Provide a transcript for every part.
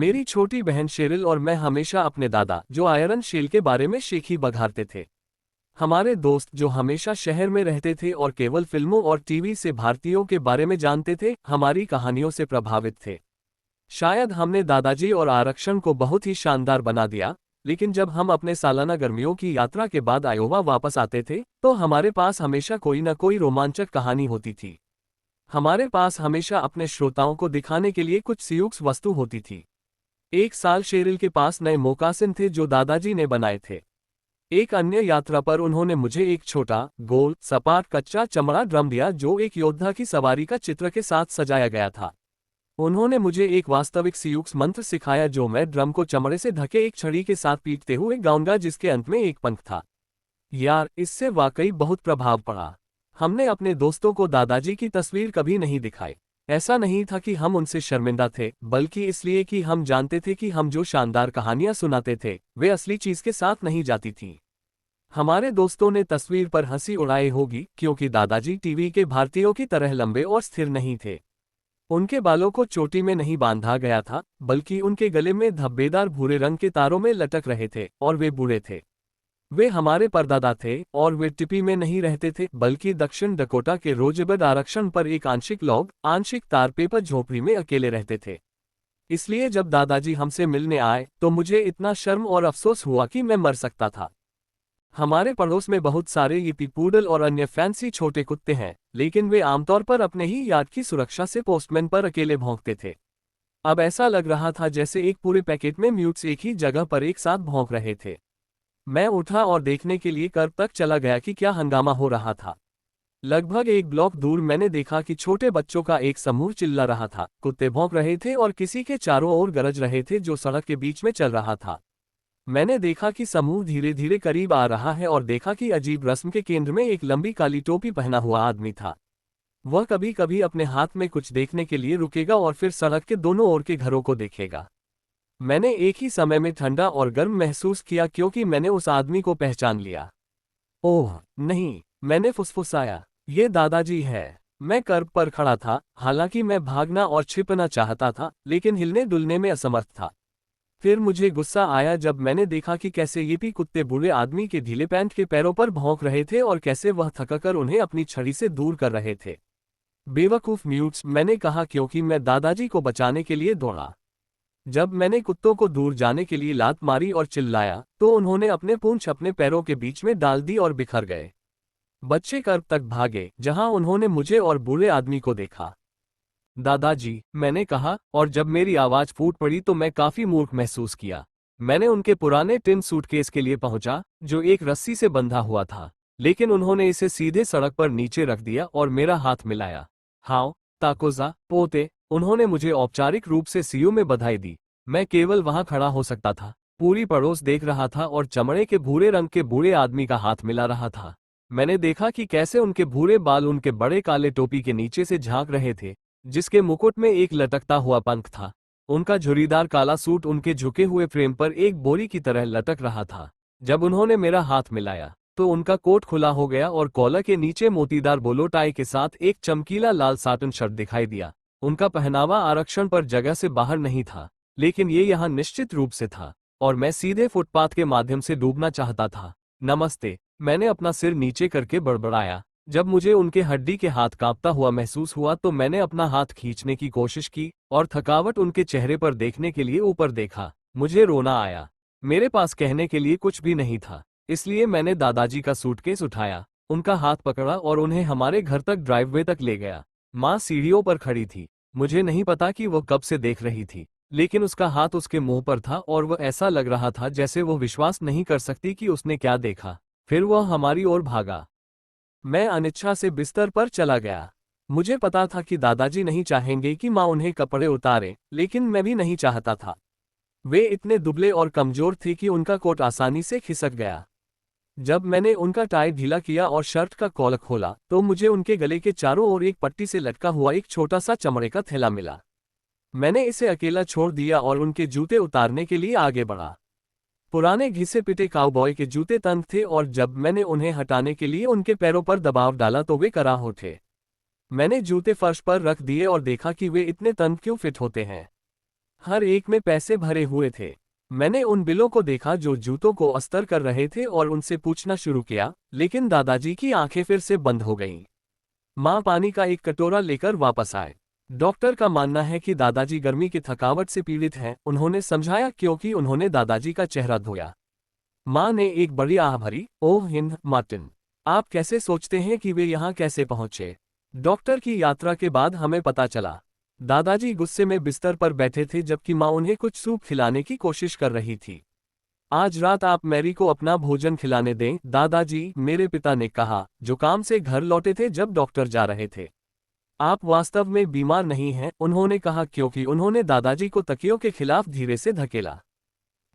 मेरी छोटी बहन शेरिल और मैं हमेशा अपने दादा जो आयरन शेल के बारे में शेखी बघारते थे। हमारे दोस्त जो हमेशा शहर में रहते थे और केवल फिल्मों और टीवी से भारतीयों के बारे में जानते थे, हमारी कहानियों से प्रभावित थे। शायद हमने दादाजी और आरक्षण को बहुत ही शानदार बना दिया, लेकिन जब हम अपने सालाना गर्मियों की यात्रा के बाद आयोवा वापस आते थे तो हमारे पास हमेशा कोई न कोई रोमांचक कहानी होती थी। हमारे पास हमेशा अपने श्रोताओं को दिखाने के लिए कुछ सियुक्स वस्तु होती थी। एक साल शेरिल के पास नए मोकासिन थे जो दादाजी ने बनाए थे। एक अन्य यात्रा पर उन्होंने मुझे एक छोटा, गोल, सपाट कच्चा चमड़ा ड्रम दिया जो एक योद्धा की सवारी का चित्र के साथ सजाया गया था। उन्होंने मुझे एक वास्तविक सियुक्स मंत्र सिखाया जो मैं ड्रम को चमड़े से ढके एक छड़ी के साथ पीटते हुए गाऊंगा जिसके अंत में एक पंख था। यार, इससे वाकई बहुत प्रभाव पड़ा। हमने अपने दोस्तों को दादाजी की तस्वीर कभी नहीं दिखाई। ऐसा नहीं था कि हम उनसे शर्मिंदा थे, बल्कि इसलिए कि हम जानते थे कि हम जो शानदार कहानियां सुनाते थे वे असली चीज के साथ नहीं जाती थीं। हमारे दोस्तों ने तस्वीर पर हंसी उड़ाई होगी क्योंकि दादाजी टीवी के भारतीयों की तरह लंबे और स्थिर नहीं थे। उनके बालों को चोटी में नहीं बांधा गया था, बल्कि उनके गले में धब्बेदार भूरे रंग के तारों में लटक रहे थे और वे बूढ़े थे। वे हमारे परदादा थे और वे टिपी में नहीं रहते थे बल्कि दक्षिण डकोटा के रोजेबड आरक्षण पर एक आंशिक लॉग, आंशिक तार पेपर झोपड़ी में अकेले रहते थे। इसलिए जब दादाजी हमसे मिलने आए तो मुझे इतना शर्म और अफसोस हुआ कि मैं मर सकता था। हमारे पड़ोस में बहुत सारे यीपी पूडल और अन्य फैंसी छोटे कुत्ते हैं, लेकिन वे आमतौर पर अपने ही यार्ड की सुरक्षा से पोस्टमैन पर अकेले भौंकते थे। अब ऐसा लग रहा था जैसे एक पूरे पैकेट में म्यूट्स एक ही जगह पर एक साथ भौंक रहे थे। मैं उठा और देखने के लिए कर्ब तक चला गया कि क्या हंगामा हो रहा था। लगभग एक ब्लॉक दूर मैंने देखा कि छोटे बच्चों का एक समूह चिल्ला रहा था, कुत्ते भौंक रहे थे और किसी के चारों ओर गरज रहे थे जो सड़क के बीच में चल रहा था। मैंने देखा कि समूह धीरे धीरे करीब आ रहा है और देखा कि अजीब रस्म के केंद्र में एक लंबी काली टोपी पहना हुआ आदमी था। वह कभी कभी अपने हाथ में कुछ देखने के लिए रुकेगा और फिर सड़क के दोनों ओर के घरों को देखेगा। मैंने एक ही समय में ठंडा और गर्म महसूस किया क्योंकि मैंने उस आदमी को पहचान लिया। ओह नहीं, मैंने फुसफुसाया, ये दादाजी है। मैं कर्ब पर खड़ा था, हालांकि मैं भागना और छिपना चाहता था, लेकिन हिलने डुलने में असमर्थ था। फिर मुझे गुस्सा आया जब मैंने देखा कि कैसे ये भी कुत्ते बूढ़े आदमी के ढीले पैंट के पैरों पर भौंक रहे थे और कैसे वह थकाकर उन्हें अपनी छड़ी से दूर कर रहे थे। बेवकूफ म्यूट्स, मैंने कहा क्योंकि मैं दादाजी को बचाने के लिए दौड़ा। जब मैंने कुत्तों को दूर जाने के लिए लात मारी और चिल्लाया तो उन्होंने अपने पूंछ अपने पैरों के बीच में डाल दी और बिखर गए। बच्चे कर्ब तक भागे जहां उन्होंने मुझे और बूढ़े आदमी को देखा। दादाजी, मैंने कहा, और जब मेरी आवाज फूट पड़ी तो मैं काफी मूर्ख महसूस किया। मैंने उनके पुराने टिन सूटकेस के लिए पहुंचा जो एक रस्सी से बंधा हुआ था, लेकिन उन्होंने इसे सीधे सड़क पर नीचे रख दिया और मेरा हाथ मिलाया। हाओ ताकोजा पोते, उन्होंने मुझे औपचारिक रूप से सीयू में बधाई दी। मैं केवल वहां खड़ा हो सकता था। पूरी पड़ोस देख रहा था और चमड़े के भूरे रंग के बूढ़े आदमी का हाथ मिला रहा था। मैंने देखा कि कैसे उनके भूरे बाल उनके बड़े काले टोपी के नीचे से झांक रहे थे, जिसके मुकुट में एक लटकता हुआ पंख था। उनका झुर्रीदार काला सूट उनके झुके हुए फ्रेम पर एक बोरी की तरह लटक रहा था। जब उन्होंने मेरा हाथ मिलाया तो उनका कोट खुला हो गया और कॉलर के नीचे मोतीदार बोलो टाई के साथ एक चमकीला लाल साटन शर्ट दिखाई दिया। उनका पहनावा आरक्षण पर जगह से बाहर नहीं था, लेकिन ये यहाँ निश्चित रूप से था, और मैं सीधे फुटपाथ के माध्यम से डूबना चाहता था। नमस्ते, मैंने अपना सिर नीचे करके बड़बड़ाया। जब मुझे उनके हड्डी के हाथ कांपता हुआ महसूस हुआ तो मैंने अपना हाथ खींचने की कोशिश की और थकावट उनके चेहरे पर देखने के लिए ऊपर देखा। मुझे रोना आया। मेरे पास कहने के लिए कुछ भी नहीं था, इसलिए मैंने दादाजी का सूटकेस उठाया, उनका हाथ पकड़ा और उन्हें हमारे घर तक ड्राइववे तक ले गया। माँ सीढ़ियों पर खड़ी थी। मुझे नहीं पता कि वह कब से देख रही थी, लेकिन उसका हाथ उसके मुंह पर था और वह ऐसा लग रहा था जैसे वह विश्वास नहीं कर सकती कि उसने क्या देखा। फिर वह हमारी ओर भागा। मैं अनिच्छा से बिस्तर पर चला गया। मुझे पता था कि दादाजी नहीं चाहेंगे कि माँ उन्हें कपड़े उतारे, लेकिन मैं भी नहीं चाहता था। वे इतने दुबले और कमजोर थे कि उनका कोट आसानी से खिसक गया। जब मैंने उनका टाई ढीला किया और शर्ट का कॉलर खोला तो मुझे उनके गले के चारों ओर एक पट्टी से लटका हुआ एक छोटा सा चमड़े का थैला मिला। मैंने इसे अकेला छोड़ दिया और उनके जूते उतारने के लिए आगे बढ़ा। पुराने घिसे पिटे काउबॉय के जूते तंग थे और जब मैंने उन्हें हटाने के लिए उनके पैरों पर दबाव डाला तो वे कराह उठे। मैंने जूते फर्श पर रख दिए और देखा कि वे इतने तंग क्यों फिट होते हैं। हर एक में पैसे भरे हुए थे। मैंने उन बिलों को देखा जो जूतों को अस्तर कर रहे थे और उनसे पूछना शुरू किया, लेकिन दादाजी की आंखें फिर से बंद हो गईं। माँ पानी का एक कटोरा लेकर वापस आए। डॉक्टर का मानना है कि दादाजी गर्मी की थकावट से पीड़ित हैं, उन्होंने समझाया क्योंकि उन्होंने दादाजी का चेहरा धोया। माँ ने एक बड़ी आह भरी, ओह हिंद मार्टिन, आप कैसे सोचते हैं कि वे यहाँ कैसे पहुँचे? डॉक्टर की यात्रा के बाद हमें पता चला। दादाजी गुस्से में बिस्तर पर बैठे थे जबकि माँ उन्हें कुछ सूप खिलाने की कोशिश कर रही थी। आज रात आप मैरी को अपना भोजन खिलाने दें, दादाजी, मेरे पिता ने कहा, जो काम से घर लौटे थे जब डॉक्टर जा रहे थे। आप वास्तव में बीमार नहीं हैं, उन्होंने कहा क्योंकि उन्होंने दादाजी को तकियों के खिलाफ धीरे से धकेला।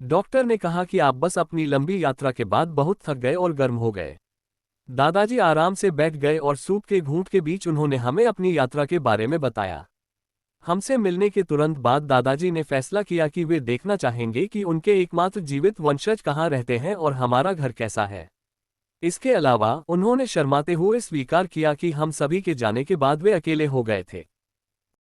डॉक्टर ने कहा कि आप बस अपनी लंबी यात्रा के बाद बहुत थक गए और गर्म हो गए। दादाजी आराम से बैठ गए और सूप के घूंट के बीच उन्होंने हमें अपनी यात्रा के बारे में बताया। हमसे मिलने के तुरंत बाद दादाजी ने फैसला किया कि वे देखना चाहेंगे कि उनके एकमात्र जीवित वंशज कहाँ रहते हैं और हमारा घर कैसा है। इसके अलावा उन्होंने शर्माते हुए स्वीकार किया कि हम सभी के जाने के बाद वे अकेले हो गए थे।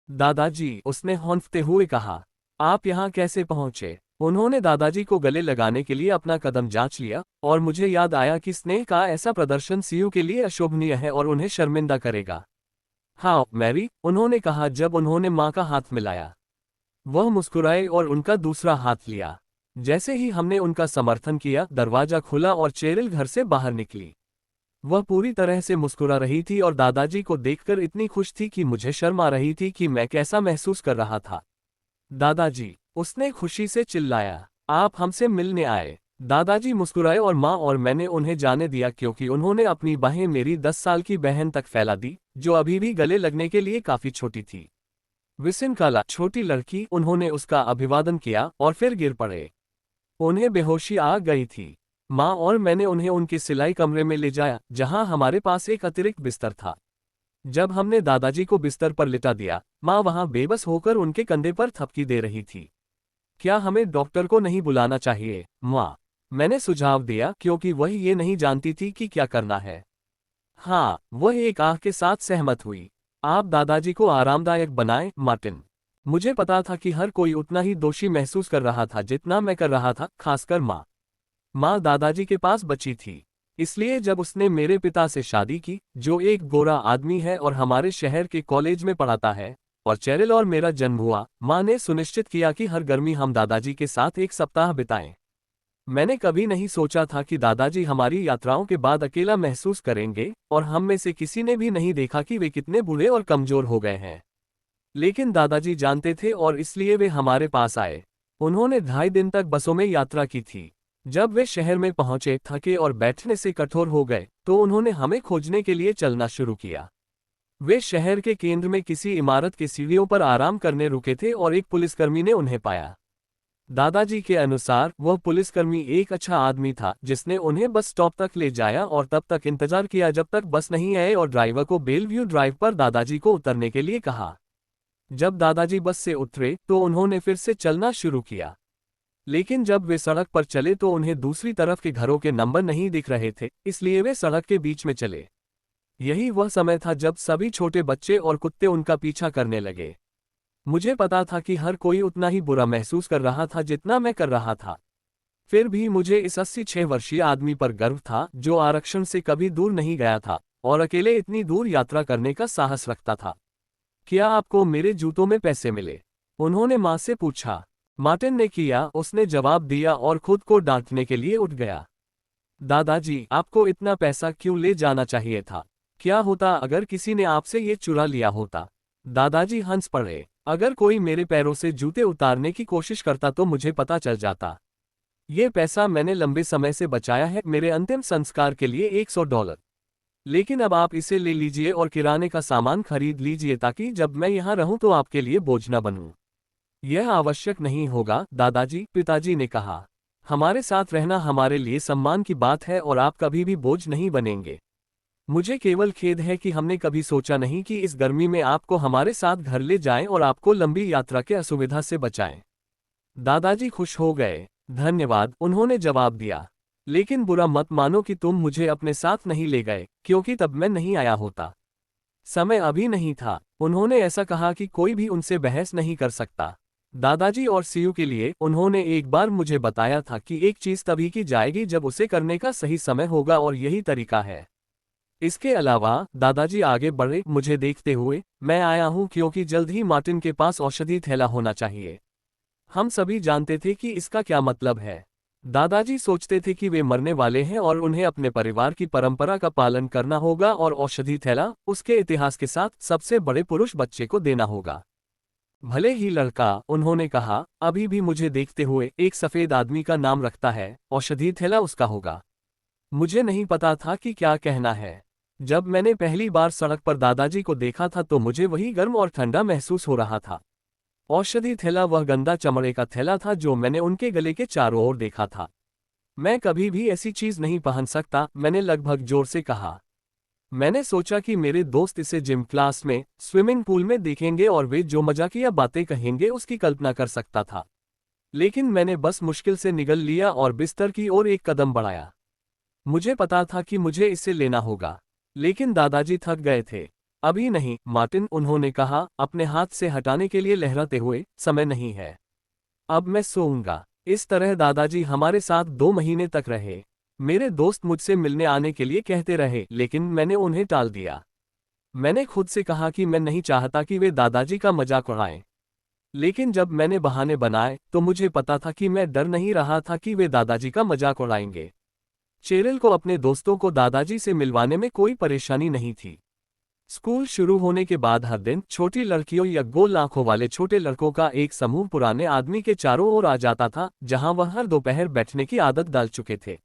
दादाजी, उसने हौंफते हुए कहा, आप यहाँ कैसे पहुँचे? उन्होंने दादाजी को गले लगाने के लिए अपना कदम जांच लिया और मुझे याद आया कि स्नेह का ऐसा प्रदर्शन सीयू के लिए अशोभनीय है और उन्हें शर्मिंदा करेगा। हाँ मैरी, उन्होंने कहा जब उन्होंने माँ का हाथ मिलाया। वह मुस्कुराए और उनका दूसरा हाथ लिया। जैसे ही हमने उनका समर्थन किया, दरवाजा खुला और चेरिल घर से बाहर निकली। वह पूरी तरह से मुस्कुरा रही थी और दादाजी को देखकर इतनी खुश थी कि मुझे शर्म आ रही थी कि मैं कैसा महसूस कर रहा था। दादाजी, उसने खुशी से चिल्लाया, आप हमसे मिलने आए। दादाजी मुस्कुराए और माँ और मैंने उन्हें जाने दिया क्योंकि उन्होंने अपनी बाहें मेरी 10 साल की बहन तक फैला दी, जो अभी भी गले लगने के लिए काफी छोटी थी। विसिनकाला, छोटी लड़की, उन्होंने उसका अभिवादन किया और फिर गिर पड़े। उन्हें बेहोशी आ गई थी। माँ और मैंने उन्हें उनके सिलाई कमरे में ले जाया, जहां हमारे पास एक अतिरिक्त बिस्तर था। जब हमने दादाजी को बिस्तर पर लिटा दिया, माँ वहां बेबस होकर उनके कंधे पर थपकी दे रही थी। क्या हमें डॉक्टर को नहीं बुलाना चाहिए, माँ? मैंने सुझाव दिया क्योंकि वह ये नहीं जानती थी कि क्या करना है। हाँ, वह एक आह के साथ सहमत हुई। आप दादाजी को आरामदायक बनाएं, मार्टिन। मुझे पता था कि हर कोई उतना ही दोषी महसूस कर रहा था जितना मैं कर रहा था, खासकर माँ। माँ दादाजी के पास बची थी। इसलिए जब उसने मेरे पिता से शादी की, जो एक गोरा आदमी है और हमारे शहर के कॉलेज में पढ़ाता है, और चेरिल और मेरा जन्म हुआ, माँ ने सुनिश्चित किया कि हर गर्मी हम दादाजी के साथ एक सप्ताह बिताएं। मैंने कभी नहीं सोचा था कि दादाजी हमारी यात्राओं के बाद अकेला महसूस करेंगे, और हम में से किसी ने भी नहीं देखा कि वे कितने बूढ़े और कमजोर हो गए हैं। लेकिन दादाजी जानते थे और इसलिए वे हमारे पास आए। उन्होंने 2.5 दिन तक बसों में यात्रा की थी। जब वे शहर में पहुंचे, थके और बैठने से कठोर हो गए, तो उन्होंने हमें खोजने के लिए चलना शुरू किया। वे शहर के केंद्र में किसी इमारत के सीढ़ियों पर आराम करने रुके थे और एक पुलिसकर्मी ने उन्हें पाया। दादाजी के अनुसार वह पुलिसकर्मी एक अच्छा आदमी था जिसने उन्हें बस स्टॉप तक ले जाया और तब तक इंतजार किया जब तक बस नहीं आए और ड्राइवर को बेलव्यू ड्राइव पर दादाजी को उतरने के लिए कहा। जब दादाजी बस से उतरे तो उन्होंने फिर से चलना शुरू किया। लेकिन जब वे सड़क पर चले तो उन्हें दूसरी तरफ के घरों के नंबर नहीं दिख रहे थे, इसलिए वे सड़क के बीच में चले। यही वह समय था जब सभी छोटे बच्चे और कुत्ते उनका पीछा करने लगे। मुझे पता था कि हर कोई उतना ही बुरा महसूस कर रहा था जितना मैं कर रहा था। फिर भी मुझे इस 86 वर्षीय आदमी पर गर्व था जो आरक्षण से कभी दूर नहीं गया था और अकेले इतनी दूर यात्रा करने का साहस रखता था। क्या आपको मेरे जूतों में पैसे मिले? उन्होंने माँ से पूछा। मार्टिन ने किया, उसने जवाब दिया और खुद को डांटने के लिए उठ गया। दादाजी, आपको इतना पैसा क्यों ले जाना चाहिए था? क्या होता अगर किसी ने आपसे ये चुरा लिया होता? दादाजी हंस पड़े। अगर कोई मेरे पैरों से जूते उतारने की कोशिश करता तो मुझे पता चल जाता। ये पैसा मैंने लंबे समय से बचाया है, मेरे अंतिम संस्कार के लिए $100। लेकिन अब आप इसे ले लीजिए और किराने का सामान खरीद लीजिए ताकि जब मैं यहाँ रहूं तो आपके लिए बोझ न बनूं। यह आवश्यक नहीं होगा, दादाजी, पिताजी ने कहा। हमारे साथ रहना हमारे लिए सम्मान की बात है और आप कभी भी बोझ नहीं बनेंगे। मुझे केवल खेद है कि हमने कभी सोचा नहीं कि इस गर्मी में आपको हमारे साथ घर ले जाएं और आपको लंबी यात्रा के असुविधा से बचाएं। दादाजी खुश हो गए। धन्यवाद, उन्होंने जवाब दिया। लेकिन बुरा मत मानो कि तुम मुझे अपने साथ नहीं ले गए, क्योंकि तब मैं नहीं आया होता। समय अभी नहीं था। उन्होंने ऐसा कहा कि कोई भी उनसे बहस नहीं कर सकता। दादाजी और सीयू के लिए उन्होंने एक बार मुझे बताया था कि एक चीज तभी की जाएगी जब उसे करने का सही समय होगा और यही तरीका है। इसके अलावा दादाजी आगे बढ़े, मुझे देखते हुए, मैं आया हूं क्योंकि जल्द ही मार्टिन के पास औषधि थैला होना चाहिए। हम सभी जानते थे कि इसका क्या मतलब है। दादाजी सोचते थे कि वे मरने वाले हैं और उन्हें अपने परिवार की परंपरा का पालन करना होगा और औषधि थैला उसके इतिहास के साथ सबसे बड़े पुरुष बच्चे को देना होगा। भले ही लड़का, उन्होंने कहा, अभी भी मुझे देखते हुए एक सफेद आदमी का नाम रखता है, औषधि थैला उसका होगा। मुझे नहीं पता था कि क्या कहना है। जब मैंने पहली बार सड़क पर दादाजी को देखा था तो मुझे वही गर्म और ठंडा महसूस हो रहा था। औषधि थैला वह गंदा चमड़े का थैला था जो मैंने उनके गले के चारों ओर देखा था। मैं कभी भी ऐसी चीज नहीं पहन सकता, मैंने लगभग जोर से कहा। मैंने सोचा कि मेरे दोस्त इसे जिम क्लास में, स्विमिंग पूल में देखेंगे और वे जो मजाकिया बातें कहेंगे उसकी कल्पना कर सकता था। लेकिन मैंने बस मुश्किल से निगल लिया और बिस्तर की ओर एक कदम बढ़ाया। मुझे पता था कि मुझे इसे लेना होगा, लेकिन दादाजी थक गए थे। अभी नहीं मार्टिन, उन्होंने कहा, अपने हाथ से हटाने के लिए लहराते हुए, समय नहीं है। अब मैं सोऊंगा। इस तरह दादाजी हमारे साथ 2 महीने तक रहे। मेरे दोस्त मुझसे मिलने आने के लिए कहते रहे, लेकिन मैंने उन्हें टाल दिया। मैंने खुद से कहा कि मैं नहीं चाहता कि वे दादाजी का मजाक उड़ाएं। लेकिन जब मैंने बहाने बनाए तो मुझे पता था कि मैं डर नहीं रहा था कि वे दादाजी का मजाक उड़ाएंगे। चेरिल को अपने दोस्तों को दादाजी से मिलवाने में कोई परेशानी नहीं थी। स्कूल शुरू होने के बाद हर दिन छोटी लड़कियों या गोल आंखों वाले छोटे लड़कों का एक समूह पुराने आदमी के चारों ओर आ जाता था, जहां वह हर दोपहर बैठने की आदत डाल चुके थे।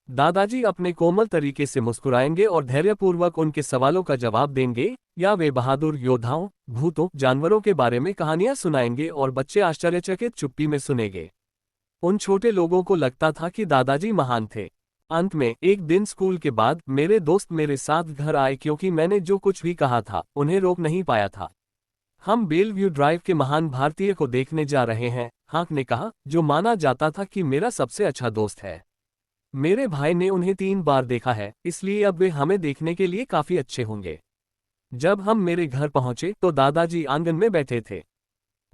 दादाजी अपने कोमल तरीके से मुस्कुराएंगे और धैर्यपूर्वक उनके सवालों का जवाब देंगे, या वे बहादुर योद्धाओं, भूतों, जानवरों के बारे में कहानियां सुनाएंगे और बच्चे आश्चर्यचकित चुप्पी में सुनेंगे। उन छोटे लोगों को लगता था कि दादाजी महान थे। अंत में एक दिन स्कूल के बाद मेरे दोस्त मेरे साथ घर आए क्योंकि मैंने जो कुछ भी कहा था उन्हें रोक नहीं पाया था। हम बेलव्यू ड्राइव के महान भारतीय को देखने जा रहे हैं, हाक ने कहा, जो माना जाता था कि मेरा सबसे अच्छा दोस्त है। मेरे भाई ने उन्हें 3 बार देखा है, इसलिए अब वे हमें देखने के लिए काफी अच्छे होंगे। जब हम मेरे घर पहुंचे तो दादाजी आंगन में बैठे थे।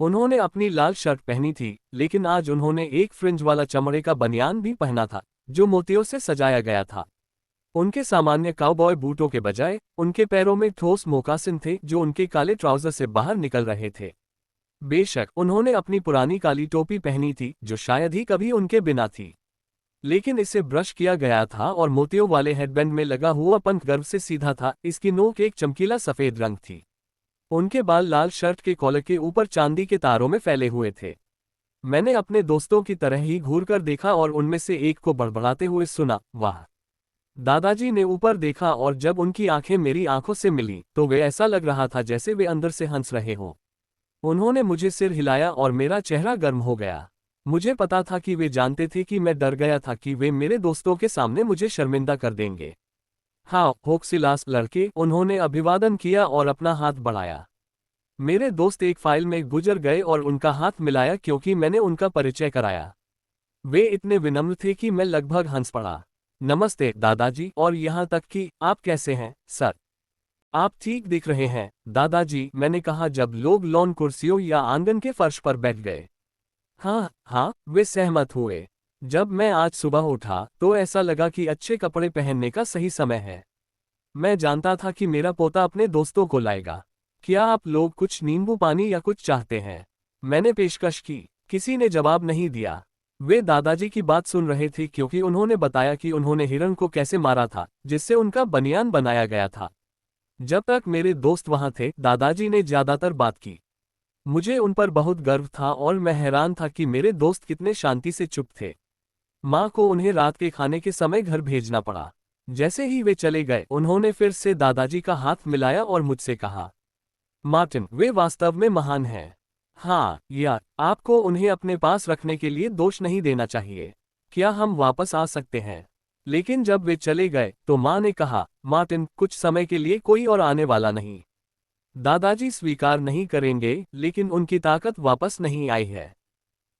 उन्होंने अपनी लाल शर्ट पहनी थी, लेकिन आज उन्होंने एक फ्रिंज वाला चमड़े का बनियान भी पहना था, जो मोतियों से सजाया गया था। उनके सामान्य काउबॉय बूटों के बजाय उनके पैरों में ठोस मोकासिन थे जो उनके काले ट्राउजर से बाहर निकल रहे थे। बेशक उन्होंने अपनी पुरानी काली टोपी पहनी थी जो शायद ही कभी उनके बिना थी, लेकिन इसे ब्रश किया गया था और मोतियों वाले हेडबैंड में लगा हुआ पंख गर्व से सीधा था। इसकी नोक एक चमकीला सफेद रंग थी। उनके बाल लाल शर्ट के कॉलर के ऊपर चांदी के तारों में फैले हुए थे। मैंने अपने दोस्तों की तरह ही घूरकर देखा और उनमें से एक को बड़बड़ाते हुए सुना, वाह। दादाजी ने ऊपर देखा और जब उनकी आंखें मेरी आंखों से मिलीं तो वे ऐसा लग रहा था जैसे वे अंदर से हंस रहे हों। उन्होंने मुझे सिर हिलाया और मेरा चेहरा गर्म हो गया। मुझे पता था कि वे जानते थे कि मैं डर गया था कि वे मेरे दोस्तों के सामने मुझे शर्मिंदा कर देंगे। हाँ होक्सिलास लड़के, उन्होंने अभिवादन किया और अपना हाथ बढ़ाया। मेरे दोस्त एक फाइल में गुजर गए और उनका हाथ मिलाया क्योंकि मैंने उनका परिचय कराया। वे इतने विनम्र थे कि मैं लगभग हंस पड़ा। नमस्ते दादाजी, और यहाँ तक कि आप कैसे हैं सर? आप ठीक दिख रहे हैं दादाजी, मैंने कहा जब लोग लॉन कुर्सियों या आंगन के फर्श पर बैठ गए। हाँ हाँ, वे सहमत हुए। जब मैं आज सुबह उठा तो ऐसा लगा कि अच्छे कपड़े पहनने का सही समय है। मैं जानता था कि मेरा पोता अपने दोस्तों को लाएगा। क्या आप लोग कुछ नींबू पानी या कुछ चाहते हैं? मैंने पेशकश की। किसी ने जवाब नहीं दिया। वे दादाजी की बात सुन रहे थे क्योंकि उन्होंने बताया कि उन्होंने हिरण को कैसे मारा था जिससे उनका बनियान बनाया गया था। जब तक मेरे दोस्त वहां थे दादाजी ने ज्यादातर बात की। मुझे उन पर बहुत गर्व था और मैं हैरान था कि मेरे दोस्त कितने शांति से चुप थे। माँ को उन्हें रात के खाने के समय घर भेजना पड़ा। जैसे ही वे चले गए उन्होंने फिर से दादाजी का हाथ मिलाया और मुझसे कहा, मार्टिन, वे वास्तव में महान हैं। हाँ यार, आपको उन्हें अपने पास रखने के लिए दोष नहीं देना चाहिए। क्या हम वापस आ सकते हैं? लेकिन जब वे चले गए तो माँ ने कहा, मार्टिन, कुछ समय के लिए कोई और आने वाला नहीं। दादाजी स्वीकार नहीं करेंगे, लेकिन उनकी ताकत वापस नहीं आई है।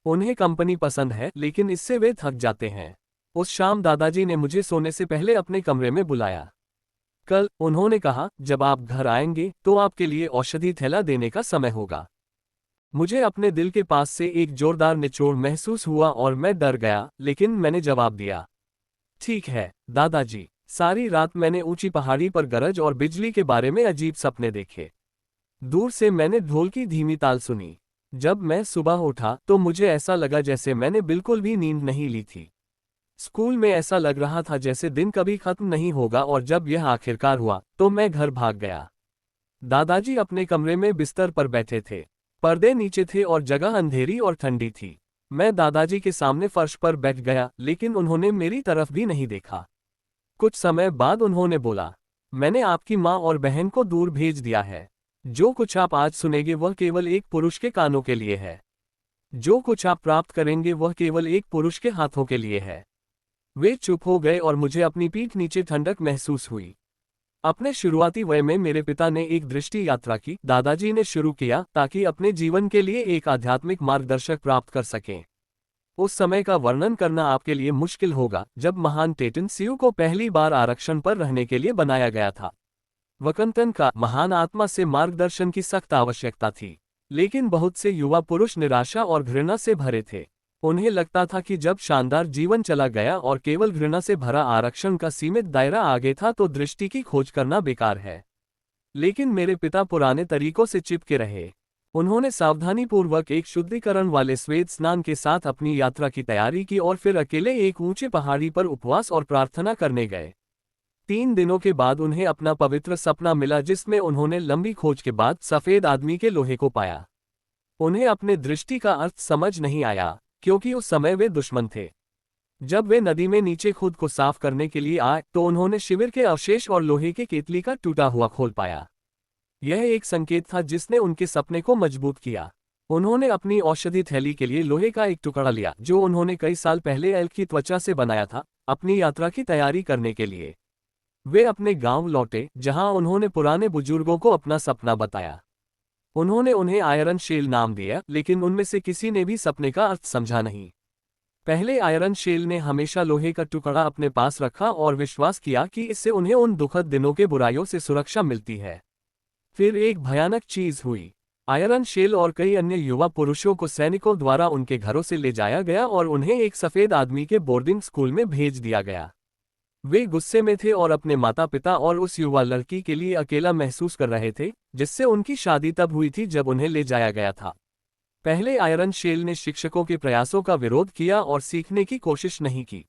उन्हें कंपनी पसंद है, लेकिन इससे वे थक जाते हैं। उस शाम दादाजी ने मुझे सोने से पहले अपने कमरे में बुलाया। कल, उन्होंने कहा, जब आप घर आएंगे तो आपके लिए औषधि थैला देने का समय होगा। मुझे अपने दिल के पास से एक जोरदार निचोड़ महसूस हुआ और मैं डर गया, लेकिन मैंने जवाब दिया, ठीक है दादाजी। सारी रात मैंने ऊंची पहाड़ी पर गरज और बिजली के बारे में अजीब सपने देखे। दूर से मैंने ढोल की धीमी ताल सुनी। जब मैं सुबह उठा तो मुझे ऐसा लगा जैसे मैंने बिल्कुल भी नींद नहीं ली थी। स्कूल में ऐसा लग रहा था जैसे दिन कभी खत्म नहीं होगा, और जब यह आखिरकार हुआ तो मैं घर भाग गया। दादाजी अपने कमरे में बिस्तर पर बैठे थे। पर्दे नीचे थे और जगह अंधेरी और ठंडी थी। मैं दादाजी के सामने फर्श पर बैठ गया, लेकिन उन्होंने मेरी तरफ भी नहीं देखा। कुछ समय बाद उन्होंने बोला, मैंने आपकी माँ और बहन को दूर भेज दिया है। जो कुछ आप आज सुनेंगे वह केवल एक पुरुष के कानों के लिए है। जो कुछ आप प्राप्त करेंगे वह केवल एक पुरुष के हाथों के लिए है। वे चुप हो गए और मुझे अपनी पीठ नीचे ठंडक महसूस हुई। अपने शुरुआती वय में मेरे पिता ने एक दृष्टि यात्रा की, दादाजी ने शुरू किया, ताकि अपने जीवन के लिए एक आध्यात्मिक मार्गदर्शक प्राप्त कर सकें। उस समय का वर्णन करना आपके लिए मुश्किल होगा जब महान टेटन सियू को पहली बार आरक्षण पर रहने के लिए बनाया गया था। वकंतन का महान आत्मा से मार्गदर्शन की सख्त आवश्यकता थी, लेकिन बहुत से युवा पुरुष निराशा और घृणा से भरे थे। उन्हें लगता था कि जब शानदार जीवन चला गया और केवल घृणा से भरा आरक्षण का सीमित दायरा आगे था तो दृष्टि की खोज करना बेकार है। लेकिन मेरे पिता पुराने तरीकों से चिपके रहे। उन्होंने सावधानीपूर्वक एक शुद्धिकरण वाले श्वेत स्नान के साथ अपनी यात्रा की तैयारी की और फिर अकेले एक ऊंचे पहाड़ी पर उपवास और प्रार्थना करने गए। 3 दिनों के बाद उन्हें अपना पवित्र सपना मिला, जिसमें उन्होंने लंबी खोज के बाद सफेद आदमी के लोहे को पाया। उन्हें अपने दृष्टि का अर्थ समझ नहीं आया, क्योंकि उस समय वे दुश्मन थे। जब वे नदी में नीचे खुद को साफ करने के लिए आए तो उन्होंने शिविर के अवशेष और लोहे के केतली का टूटा हुआ खोल पाया। यह एक संकेत था जिसने उनके सपने को मजबूत किया। उन्होंने अपनी औषधि थैली के लिए लोहे का एक टुकड़ा लिया जो उन्होंने कई साल पहले एल्क की त्वचा से बनाया था, अपनी यात्रा की तैयारी करने के लिए। वे अपने गांव लौटे जहां उन्होंने पुराने बुजुर्गों को अपना सपना बताया। उन्होंने उन्हें आयरन शेल नाम दिया, लेकिन उनमें से किसी ने भी सपने का अर्थ समझा नहीं। पहले आयरन शेल ने हमेशा लोहे का टुकड़ा अपने पास रखा और विश्वास किया कि इससे उन्हें उन दुखद दिनों के बुराइयों से सुरक्षा मिलती है। फिर एक भयानक चीज हुई। आयरन शेल और कई अन्य युवा पुरुषों को सैनिकों द्वारा उनके घरों से ले जाया गया और उन्हें एक सफेद आदमी के बोर्डिंग स्कूल में भेज दिया गया। वे गुस्से में थे और अपने माता पिता और उस युवा लड़की के लिए अकेला महसूस कर रहे थे, जिससे उनकी शादी तब हुई थी जब उन्हें ले जाया गया था। पहले आयरन शेल ने शिक्षकों के प्रयासों का विरोध किया और सीखने की कोशिश नहीं की।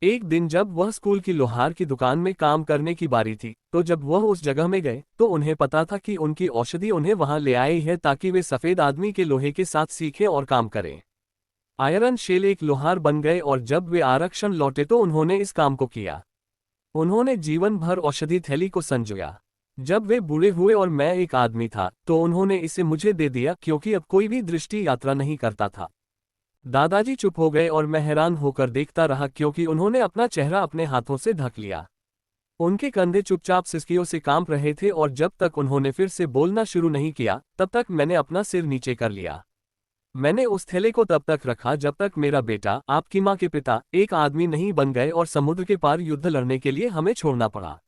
एक दिन जब वह स्कूल की लोहार की दुकान में काम करने की बारी थी, तो जब वह उस जगह में गए तो उन्हें पता था कि उनकी औषधि उन्हें वहां ले आई है ताकि वे सफेद आदमी के लोहे के साथ सीखें और काम करें। आयरन शेल एक लोहार बन गए और जब वे आरक्षण लौटे तो उन्होंने इस काम को किया। उन्होंने जीवन भर औषधि थैली को संजोया। जब वे बूढ़े हुए और मैं एक आदमी था तो उन्होंने इसे मुझे दे दिया, क्योंकि अब कोई भी दृष्टि यात्रा नहीं करता था। दादाजी चुप हो गए और मैं हैरान होकर देखता रहा, क्योंकि उन्होंने अपना चेहरा अपने हाथों से ढक लिया। उनके कंधे चुपचाप सिसकियों से कांप रहे थे और जब तक उन्होंने फिर से बोलना शुरू नहीं किया तब तक मैंने अपना सिर नीचे कर लिया। मैंने उस थैले को तब तक रखा जब तक मेरा बेटा, आपकी माँ के पिता, एक आदमी नहीं बन गए और समुद्र के पार युद्ध लड़ने के लिए हमें छोड़ना पड़ा।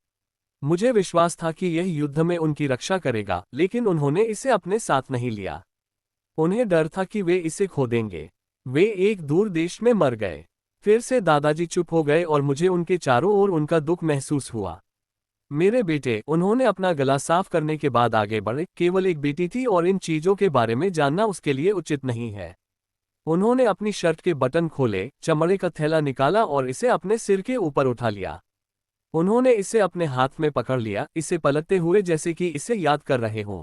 मुझे विश्वास था कि यह युद्ध में उनकी रक्षा करेगा, लेकिन उन्होंने इसे अपने साथ नहीं लिया। उन्हें डर था कि वे इसे खो देंगे। वे एक दूर देश में मर गए। फिर से दादाजी चुप हो गए और मुझे उनके चारों ओर उनका दुख महसूस हुआ। मेरे बेटे, उन्होंने अपना गला साफ करने के बाद आगे बढ़े, केवल एक बेटी थी और इन चीजों के बारे में जानना उसके लिए उचित नहीं है। उन्होंने अपनी शर्ट के बटन खोले, चमड़े का थैला निकाला और इसे अपने सिर के ऊपर उठा लिया। उन्होंने इसे अपने हाथ में पकड़ लिया, इसे पलटते हुए जैसे कि इसे याद कर रहे हों।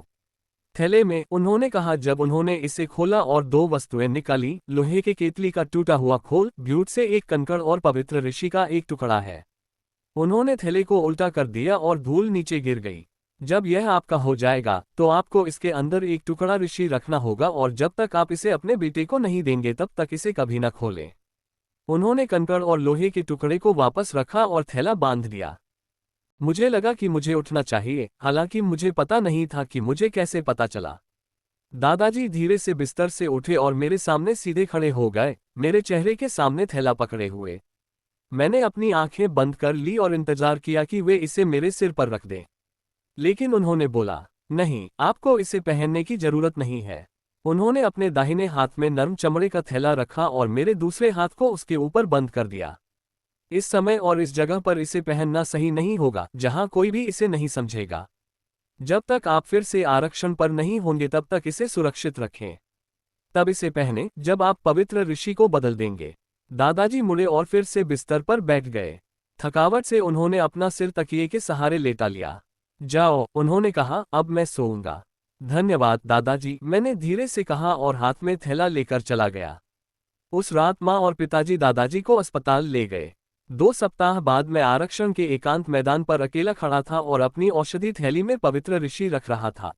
थैले में, उन्होंने कहा। जब उन्होंने इसे खोला और 2 वस्तुएं निकाली, लोहे के केतली का टूटा हुआ खोल, ब्यूट से एक कंकड़ और पवित्र ऋषि का एक टुकड़ा है। उन्होंने थैले को उल्टा कर दिया और धूल नीचे गिर गई। जब यह आपका हो जाएगा तो आपको इसके अंदर एक टुकड़ा ऋषि रखना होगा और जब तक आप इसे अपने बेटे को नहीं देंगे तब तक इसे कभी न खोलें। उन्होंने कंकड़ और लोहे के टुकड़े को वापस रखा और थैला बांध दिया। मुझे लगा कि मुझे उठना चाहिए, हालांकि मुझे पता नहीं था कि मुझे कैसे पता चला। दादाजी धीरे से बिस्तर से उठे और मेरे सामने सीधे खड़े हो गए, मेरे चेहरे के सामने थैला पकड़े हुए। मैंने अपनी आंखें बंद कर ली और इंतजार किया कि वे इसे मेरे सिर पर रख दें। लेकिन उन्होंने बोला, नहीं, आपको इसे पहनने की जरूरत नहीं है। उन्होंने अपने दाहिने हाथ में नरम चमड़े का थैला रखा और मेरे दूसरे हाथ को उसके ऊपर बंद कर दिया। इस समय और इस जगह पर इसे पहनना सही नहीं होगा, जहां कोई भी इसे नहीं समझेगा। जब तक आप फिर से आरक्षण पर नहीं होंगे तब तक इसे सुरक्षित रखें। तब इसे पहने जब आप पवित्र ऋषि को बदल देंगे। दादाजी मुड़े और फिर से बिस्तर पर बैठ गए। थकावट से उन्होंने अपना सिर तकिए के सहारे लेटा लिया। जाओ, उन्होंने कहा, अब मैं सोऊंगा। धन्यवाद दादाजी, मैंने धीरे से कहा और हाथ में थैला लेकर चला गया। उस रात माँ और पिताजी दादाजी को अस्पताल ले गए। 2 सप्ताह बाद मैं आरक्षण के एकांत मैदान पर अकेला खड़ा था और अपनी औषधि थैली में पवित्र ऋषि रख रहा था।